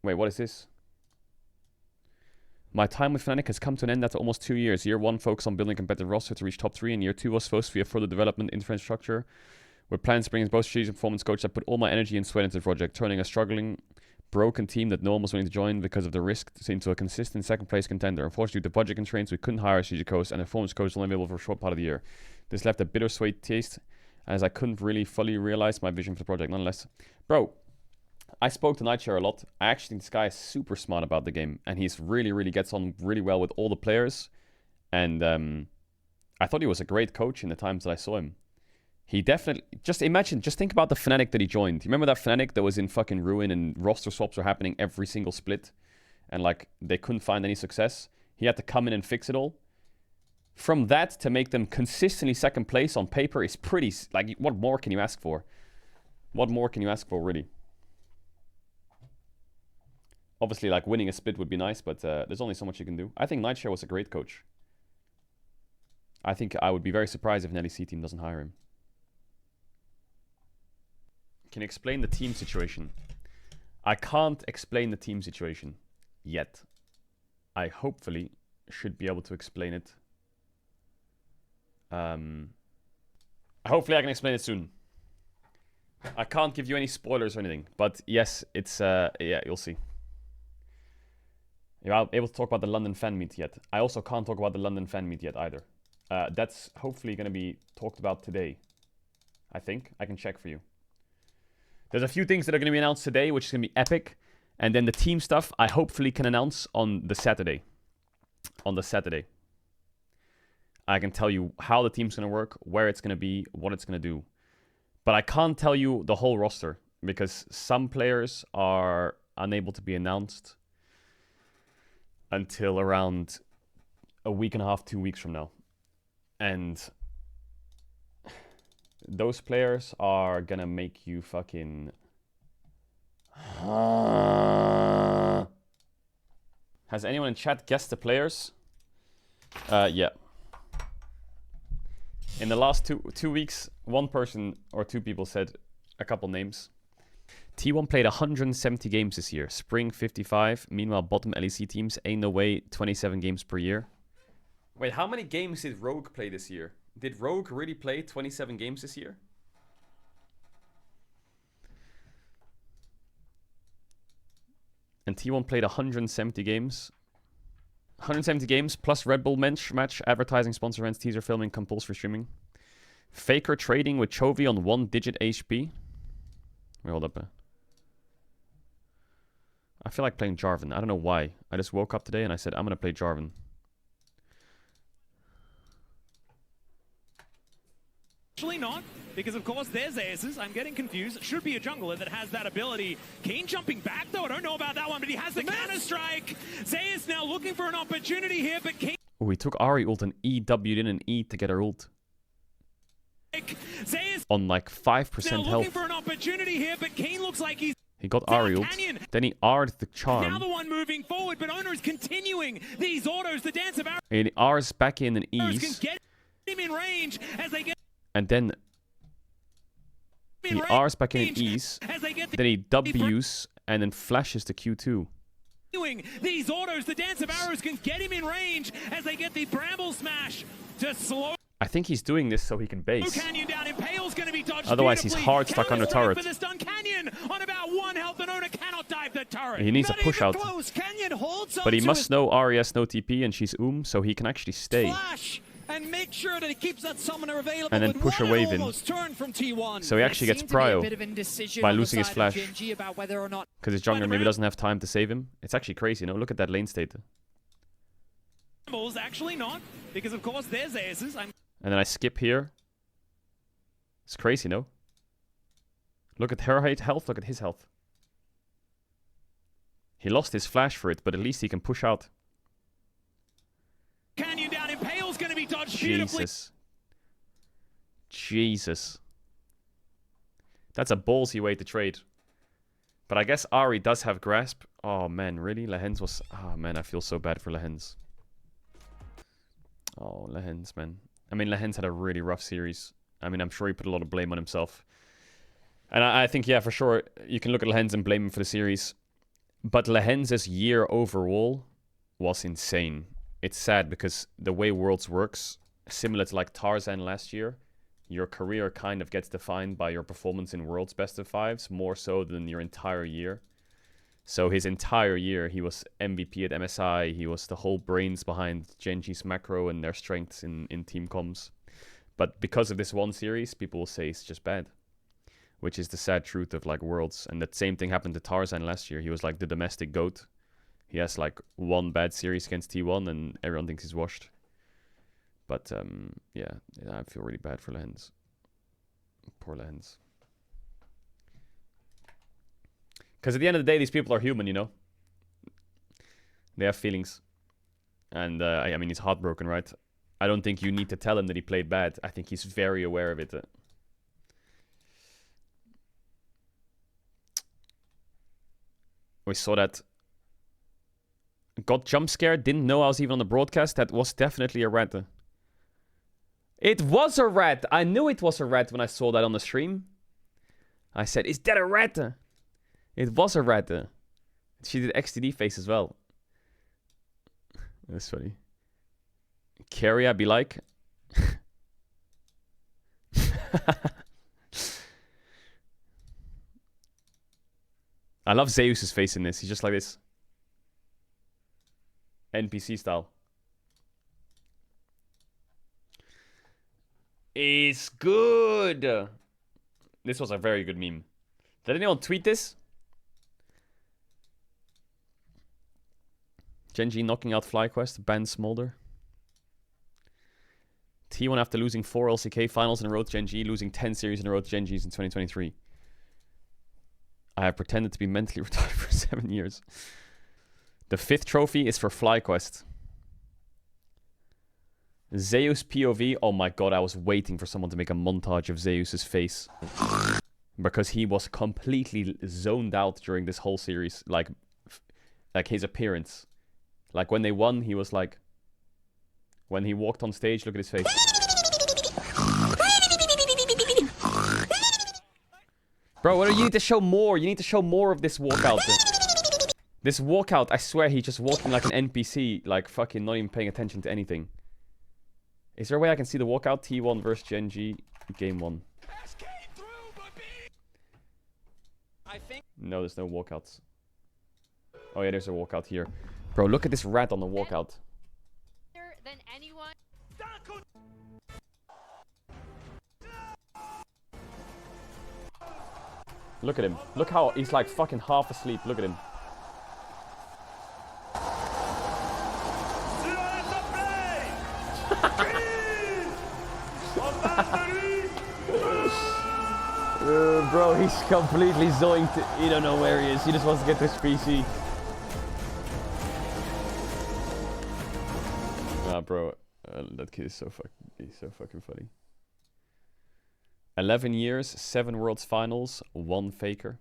Wait, what is this? My time with Fnatic has come to an end after almost 2 years. Year 1 focused on building a competitive roster to reach top 3, and Year 2 was supposed to be a further development infrastructure with plans to bring in both strategic and performance coaches. I put all my energy and sweat into the project, turning a struggling, broken team that no one was willing to join because of the risk into a consistent second place contender. Unfortunately, due to budget constraints, we couldn't hire a strategic coach, and a performance coach was only available for a short part of the year. This left a bittersweet taste, as I couldn't really fully realize my vision for the project. Nonetheless, bro, I spoke to Nightshare a lot. I actually think this guy is super smart about the game, and he's really gets on really well with all the players. And I thought he was a great coach in the times that I saw him. He definitely, just think about the Fnatic that he joined. You remember that Fnatic that was in fucking ruin and roster swaps were happening every single split, and like they couldn't find any success? He had to come in and fix it all. From that to make them consistently second place on paper is pretty, like, what more can you ask for? What more can you ask for, really? Obviously, like, winning a split would be nice, but there's only so much you can do. I think Nightshare was a great coach. I think I would be very surprised if an LEC team doesn't hire him. Can you explain the team situation? I can't explain the team situation yet. I hopefully should be able to explain it. Hopefully I can explain it soon. I can't give you any spoilers or anything, but yes, it's yeah, you'll see. You're not able to talk about the London fan meet yet. I also can't talk about the London fan meet yet either. That's hopefully going to be talked about today. I think. I can check for you. There's a few things that are going to be announced today, which is going to be epic. And then the team stuff, I hopefully can announce on the Saturday. On the Saturday. I can tell you how the team's going to work, where it's going to be, what it's going to do. But I can't tell you the whole roster, because some players are unable to be announced until around a week and a half, 2 weeks from now. And those players are gonna make you fucking... Has anyone in chat guessed the players? Yeah. In the last two weeks, one person or two people said a couple names. T1 played 170 games this year. Spring 55. Meanwhile, bottom LEC teams ain't no way 27 games per year. Wait, how many games did Rogue play this year? Did Rogue really play 27 games this year? And T1 played 170 games. 170 games plus Red Bull match, advertising, sponsor events, teaser filming, compulsory streaming. Faker trading with Chovy on 1-digit HP. Wait, hold up. I feel like playing Jarvan. I don't know why. I just woke up today and I said, I'm going to play Jarvan. Actually not, because of course there's Aces. I'm getting confused. Should be a jungler that has that ability. Kane jumping back though. I don't know about that one, but he has the counter-strike. Zeus now looking for an opportunity here, but Kane... Oh, he took Ahri ult and EW'd in an E to get her ult. Zeus on like 5% now health. Looking for an opportunity here, but Kane looks like he's... He got Ahri ult. Then he R'd the charm. Now the one moving forward, but Owner is continuing these autos. The dance of And he R's back in and E's. can get him in range as they get... And then he R's back in and E's. Then he W's and then flashes to Q2. These autos, the dance of arrows can get him in range as they get the bramble smash to slow. I think he's doing this so he can base. Canyon down. Impale's going to be dodged. Otherwise, he's hard stuck under turret. For the stun. Canyon on about 1 health, and Owner cannot dive the turret. He needs a push out. But he must know RES no TP and she's so he can actually stay. Flash. And make sure that he keeps that summoner available. And then push a wave in. So he actually gets prio by losing his flash. Because his jungler maybe doesn't have time to save him. It's actually crazy, you know? Look at that lane state. Actually not, because of course there's Aces. And then I skip here. It's crazy, no? Look at her health, look at his health. He lost his flash for it, but at least he can push out. Canyon down, Impale's going to be dodged Jesus. Jesus. That's a ballsy way to trade. But I guess Ahri does have grasp. Oh man, really? Lehens was... Oh man, I feel so bad for Lehens. Oh, Lehens, man. I mean, Lehens had a really rough series. I mean, I'm sure he put a lot of blame on himself. And I think, yeah, for sure, you can look at Lehens and blame him for the series. But Lehen's year overall was insane. It's sad because the way Worlds works, similar to like Tarzan last year, your career kind of gets defined by your performance in Worlds Best of Fives, more so than your entire year. So his entire year, he was MVP at MSI. He was the whole brains behind Genji's macro and their strengths in team comms. But because of this one series, people will say it's just bad, which is the sad truth of like Worlds. And that same thing happened to Tarzan last year. He was like the domestic GOAT. He has like one bad series against T1 and everyone thinks he's washed. But yeah, I feel really bad for Lehens. Poor Lehens. Because at the end of the day, these people are human, you know? They have feelings. And I mean, he's heartbroken, right? I don't think you need to tell him that he played bad. I think he's very aware of it. We saw that. Got jump scared, didn't know I was even on the broadcast. That was definitely a rat. It was a rat! I knew it was a rat when I saw that on the stream. I said, is that a rat? It was a rat. She did XTD face as well. That's funny. Carry, I be like. I love Zeus's face in this. He's just like this. NPC style. It's good. This was a very good meme. Did anyone tweet this? Genji knocking out FlyQuest, ban Smolder. T1 after losing 4 LCK finals in a row to Genji, losing 10 series in a row to Genji's in 2023. I have pretended to be mentally retired for 7 years. The 5th trophy is for FlyQuest. Zeus POV. Oh my god, I was waiting for someone to make a montage of Zeus's face. Because he was completely zoned out during this whole series. Like his appearance. Like when they won, he was like... When he walked on stage, look at his face. Bro, what do you need to show more? You need to show more of this walkout. This walkout, I swear he's just walking like an NPC. Like fucking not even paying attention to anything. Is there a way I can see the walkout? T1 versus Genji, game 1. No, there's no walkouts. Oh yeah, there's a walkout here. Bro, look at this rat on the walkout. Than anyone. Look at him. Look how he's like fucking half asleep. Look at him. Bro, he's completely zoinked. He don't know where he is. He just wants to get this PC. Nah, bro, that kid is so fucking funny. 11 years, 7 Worlds Finals, 1 Faker.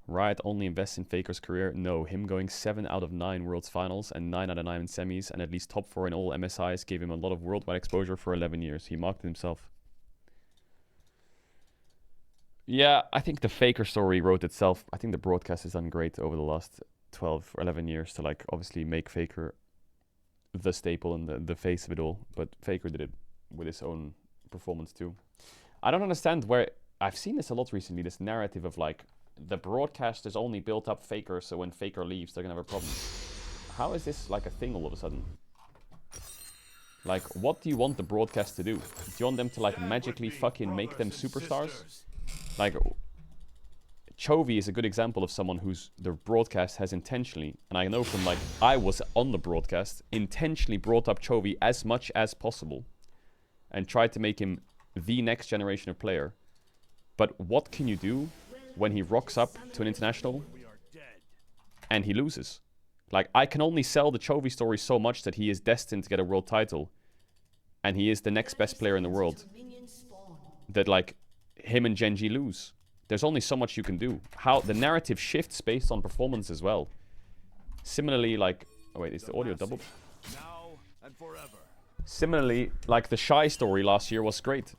Riot only invests in Faker's career. No, him going 7 out of 9 Worlds Finals and 9 out of 9 in semis and at least top 4 in all MSIs gave him a lot of worldwide exposure for 11 years. He marked himself. Yeah, I think the Faker story wrote itself. I think the broadcast has done great over the last 12 or 11 years to like obviously make Faker the staple and the face of it all. But Faker did it with his own performance too. I don't understand where... I've seen this a lot recently, this narrative of like the broadcasters only built up Faker, so when Faker leaves they're gonna have a problem. How is this like a thing all of a sudden? Like, what do you want the broadcast to do? Do you want them to like magically fucking make them superstars? Like, Chovy is a good example of someone who's the broadcast has intentionally, and I know from like, I was on the broadcast, intentionally brought up Chovy as much as possible and tried to make him the next generation of player. But what can you do when he rocks up to an international and he loses? Like, I can only sell the Chovy story so much that he is destined to get a world title and he is the next best player in the world. That like, him and Genji lose. There's only so much you can do. How the narrative shifts based on performance as well. Similarly, like... Oh wait, is the audio doubled? Now and forever. Similarly, like the Shy story last year was great.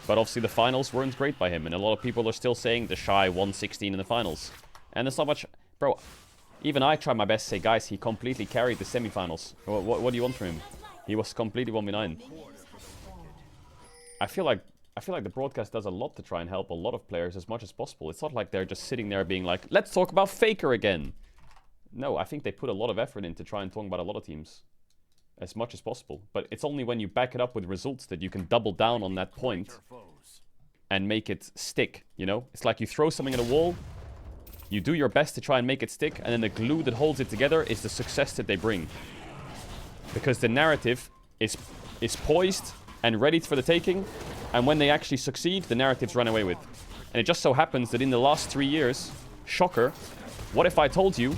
But obviously the finals weren't great by him. And a lot of people are still saying the Shy won 16 in the finals. And there's not much... Bro, even I tried my best to say, guys, he completely carried the semifinals. What do you want from him? He was completely 1v9. I feel like the broadcast does a lot to try and help a lot of players as much as possible. It's not like they're just sitting there being like, let's talk about Faker again. No, I think they put a lot of effort in to try and talk about a lot of teams as much as possible. But it's only when you back it up with results that you can double down on that point and make it stick, you know? It's like you throw something at a wall, you do your best to try and make it stick, and then the glue that holds it together is the success that they bring. Because the narrative is poised and ready for the taking, and when they actually succeed, the narratives run away with. And it just so happens that in the last 3 years, shocker, what if I told you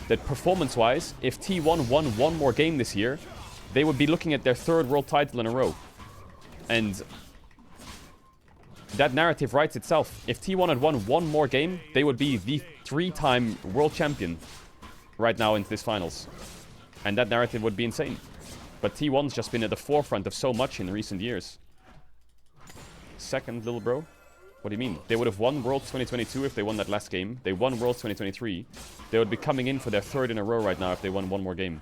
that performance-wise, if T1 won one more game this year, they would be looking at their 3rd world title in a row. And that narrative writes itself. If T1 had won one more game, they would be the 3-time world champion right now into this finals. And that narrative would be insane. But T1's just been at the forefront of so much in recent years. Second, little bro? What do you mean? They would have won Worlds 2022 if they won that last game. They won Worlds 2023. They would be coming in for their 3rd in a row right now if they won one more game.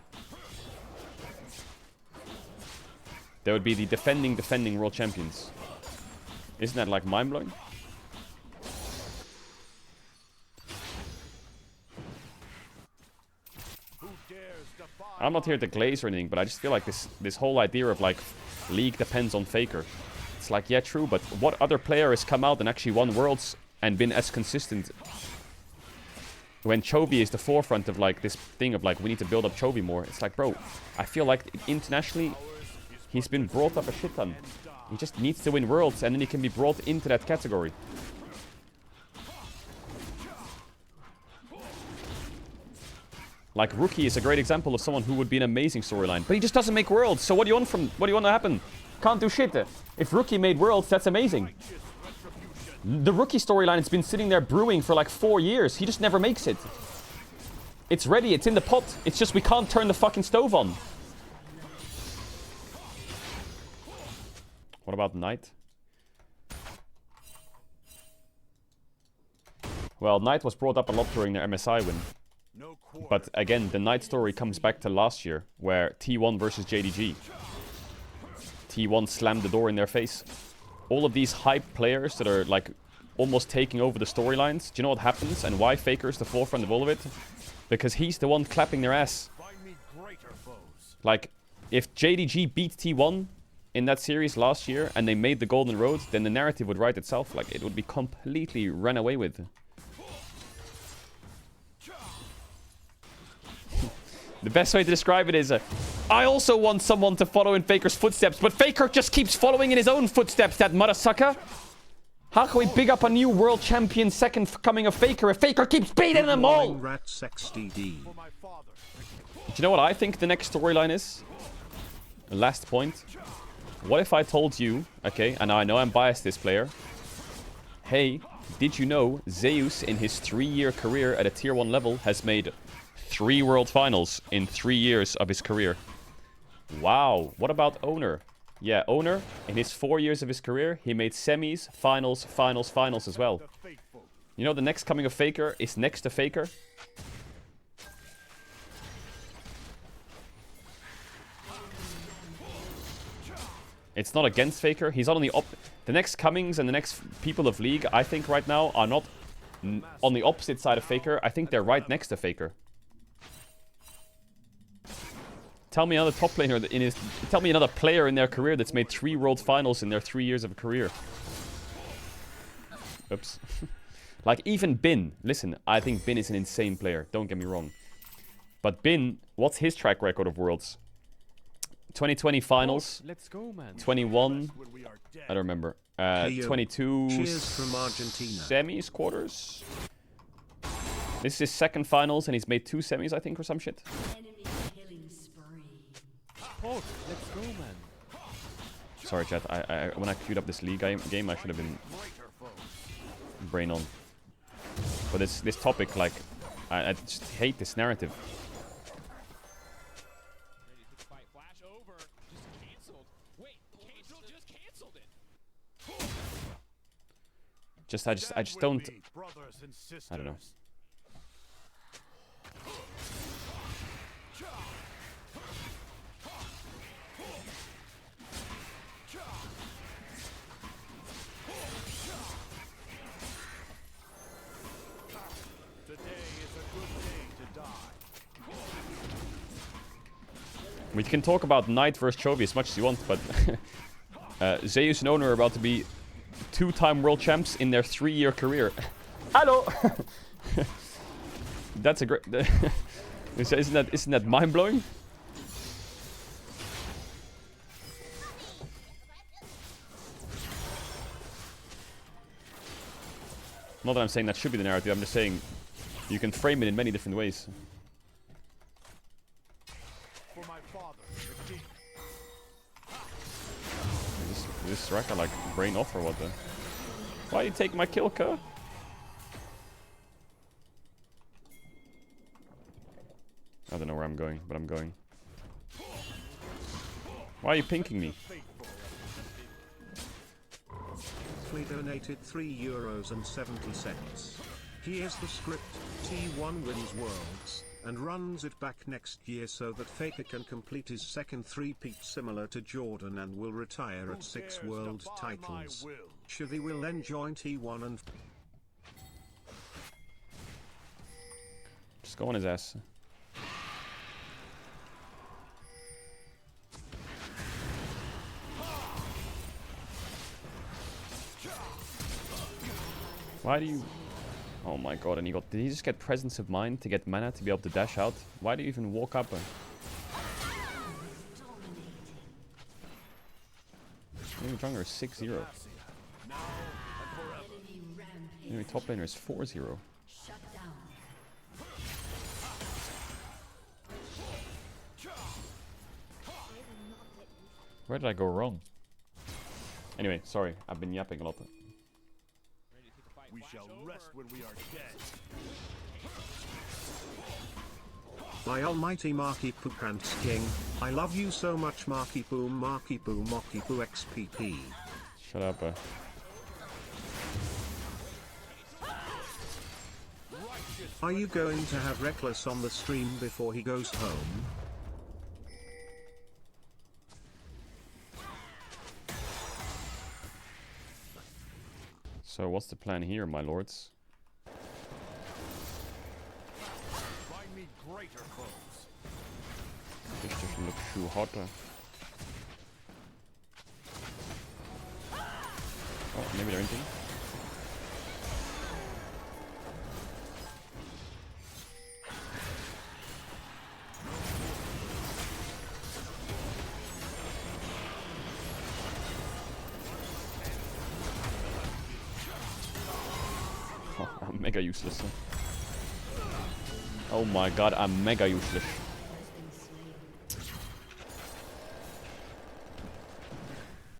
They would be the defending world champions. Isn't that like mind-blowing? I'm not here to glaze or anything, but I just feel like this whole idea of like League depends on Faker. It's like, yeah, true, but what other player has come out and actually won Worlds and been as consistent when Chovy is the forefront of like this thing of like we need to build up Chovy more? It's like, bro, I feel like internationally he's been brought up a shit ton. He just needs to win Worlds and then he can be brought into that category. Like Rookie is a great example of someone who would be an amazing storyline, but he just doesn't make Worlds. So what do you want to happen? Can't do shit. If Rookie made Worlds, that's amazing. The Rookie storyline has been sitting there brewing for like 4 years. He just never makes it. It's ready. It's in the pot. It's just we can't turn the fucking stove on. What about Knight? Well, Knight was brought up a lot during their MSI win. But again, the Knight story comes back to last year, where T1 versus JDG. T1 slammed the door in their face. All of these hype players that are like almost taking over the storylines. Do you know what happens and why Faker's the forefront of all of it? Because he's the one clapping their ass. Like, if JDG beat T1 in that series last year and they made the Golden Road, then the narrative would write itself. Like, it would be completely run away with. The best way to describe it is, I also want someone to follow in Faker's footsteps, but Faker just keeps following in his own footsteps, that mother sucker. How can we big up a new world champion second coming of Faker if Faker keeps beating them all? Do you know what I think the next storyline is? Last point. What if I told you, okay, and I know I'm biased this player. Hey, did you know Zeus in his 3-year career at a tier 1 level has made 3 world finals in 3 years of his career? Wow. What about Owner? Yeah, Owner, in his 4 years of his career, he made semis, finals as well. You know the next coming of Faker is next to Faker? It's not against Faker. He's not on the the next comings and the next people of League, I think right now, are not on the opposite side of Faker. I think they're right next to Faker. Tell me another top player in his. Tell me another player in their career that's made 3 world finals in their 3 years of a career. Oops. Like even Bin. Listen, I think Bin is an insane player. Don't get me wrong. But Bin, what's his track record of worlds? 2020 finals. Let's go, man. 21. I don't remember. 22. Cheers from Argentina. Semis, quarters. This is his 2nd finals, and he's made 2 semis, I think, or some shit. Oh, let's go, man. Sorry, chat. When I queued up this League game, I should have been brain on. But this topic, like, I just hate this narrative. Flash over. Just canceled. Wait, Caedrel just canceled it. I just don't. I don't know. We can talk about Knight versus Chovy as much as you want, but Zeus and Ono are about to be 2-time world champs in their 3-year career. Hello! That's a great... isn't that mind-blowing? Not that I'm saying that should be the narrative, I'm just saying you can frame it in many different ways. For my father, the king. Is this Raka like brain off or what the? Why you take my kill, cuh? I don't know where I'm going, but I'm going. Why are you pinking me? He donated €3.70. Here's the script: T1 wins Worlds, and runs it back next year so that Faker can complete his second three-peat similar to Jordan and will retire at 6 world titles. Shivy will then join T1 and... Just go on his ass. Why do you... Oh my god, and did he just get presence of mind to get mana to be able to dash out? Why do you even walk up? Enemy jungler is 6-0. Enemy top laner is 4-0. Where did I go wrong? Anyway, sorry, I've been yapping a lot. We shall rest when we are dead. My almighty Marky Poo Pants King, I love you so much Marky Poo Mocky Poo XPP. Shut up, Are you going to have Reckless on the stream before he goes home? So what's the plan here, my lords? Find me greater foes. This doesn't look too hot. Oh, maybe they're anything. I'm mega useless. Oh my god, I'm mega useless.